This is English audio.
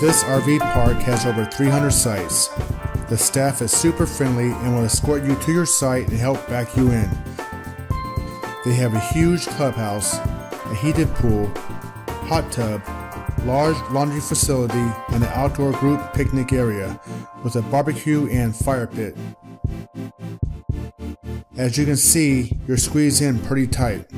This RV park has over 300 sites. The staff is super friendly and will escort you to your site and help back you in. They have a huge clubhouse, a heated pool, hot tub, large laundry facility, and an outdoor group picnic area with a barbecue and fire pit. As you can see, you're squeezed in pretty tight.